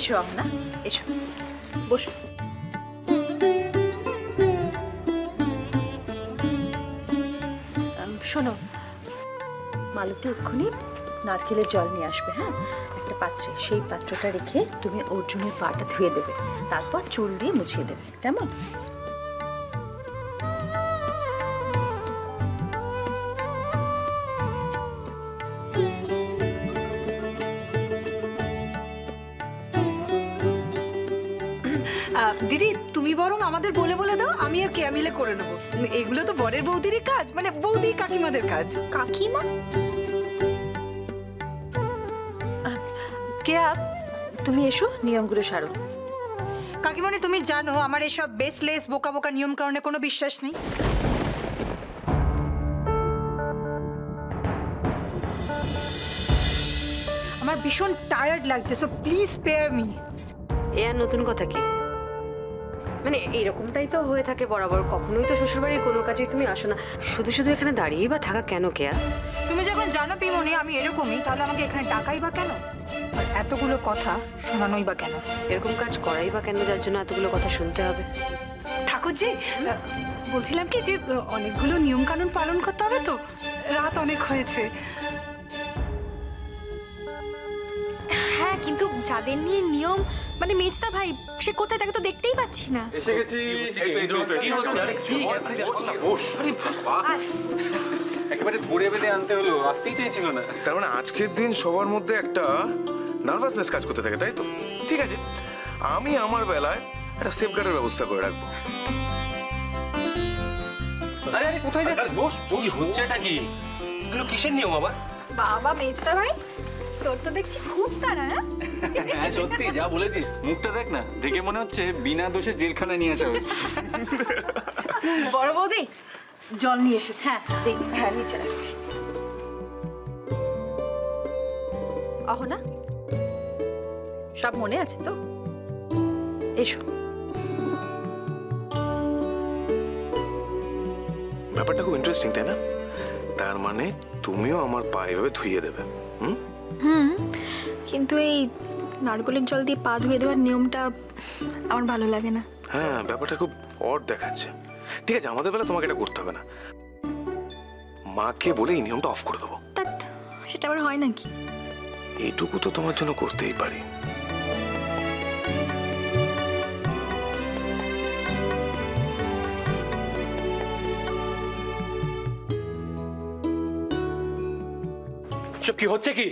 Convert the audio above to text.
এসো না, এসো বসো। শোনো, মালতী এক্ষুনি নারকেলের জল নিয়ে আসবে। হ্যাঁ, একটা পাত্রে, সেই পাত্রটা রেখে তুমি অর্জুনের পাটা ধুয়ে দেবে, তারপর চুল দিয়ে মুছিয়ে দেবে, কেমন? দিদি তুমি বরং আমাদের বলে বলে দাও, আমি আর কেয়া মিলে করে নেবো। এগুলো তো বরের বৌদিরই কাজ, মানে বৌদি কাকিমাদের কাজ। কাকিমা? কেয়া, তুমি এসো, নিয়মগুলো সারো। কাকিমণি তুমি জানো আমার এসব বেসলেস বোকা বোকা নিয়ম কারণে কোনো বিশ্বাস নেই। আমার ভীষণ টায়ার্ড লাগছে, সো প্লিজ স্পেয়ার মি। এ আর নতুন কথা কি? মানে এরকমটাই তো হয়ে থাকে বরাবর, কখনোই তো শ্বশুরবাড়ির কোনো কাজে তুমি আসো না, শুধু শুধু এখানে দাঁড়িয়েই বা থাকা কেন কেয়া? তুমি যখন জানো পিমনি আমি এরকমই, তাহলে আমাকে এখানে ডাকাই বা কেন, আর এতগুলো কথা শোনানোই বা কেন? এরকম কাজ করাই বা কেন যার জন্য এতগুলো কথা শুনতে হবে? ঠাকুরজি, বলছিলাম কি যে অনেকগুলো নিয়ম কানুন পালন করতে হবে, তো রাত অনেক হয়েছে। হ্যাঁ, কিন্তু যাদের নিয়ে নিয়ম, মানে মেজদা ভাই, সে কোথায়, তাকে তো দেখতেই পাচ্ছি না। এসে গেছি। একেবারে ধরে বেঁধে আনতে হলো, আসতেই চাইছিল না। তার মানে আজকের দিন সবার মধ্যে একটা নার্ভাসনেস কাজ করতে থাকে, তাই তো? ঠিক আছে, আমি আমার বেলায় একটা সেফগার্ডের ব্যবস্থা করে রাখবো। আরে আরে কোথায় যাচ্ছিস? বস, কি হচ্ছেটা কি? এগুলো কিসের নিয়ম আবার? বাবা মেজদা ভাই, তোর তো দেখছি খুব তাড়া। হ্যাঁ সত্যি যা বলেছিস, মুখটা দেখ না, দেখে মনে হচ্ছে বিনা দোষে জেলখানায় নিয়ে আসা হয়েছে। বড় বৌদি জল নিয়ে এসেছে। হ্যাঁ, দেখি। হ্যাঁ, নিচে রাখছি। অহনা, সব মনে আছে তো? এসো। ব্যাপারটা খুব ইন্টারেস্টিং, তাই না? তার মানে তুমিও আমার পা এভাবে ধুইয়ে দেবে? কিন্তু এই নারকেলের জল দিয়ে পা ধুয়ে দেওয়ার নিয়মটা আমার ভালো লাগে না। হ্যাঁ, ব্যাপারটা খুব অড দেখাচ্ছে। ঠিক আছে, আমাদের বেলা তোমাকে এটা করতে হবে না, মাকে বলে এই নিয়মটা অফ করে দেবো। তা সেটা আবার হয় নাকি? এইটুকু তো তোমার জন্য করতেই পারি। সব কি হচ্ছে কি?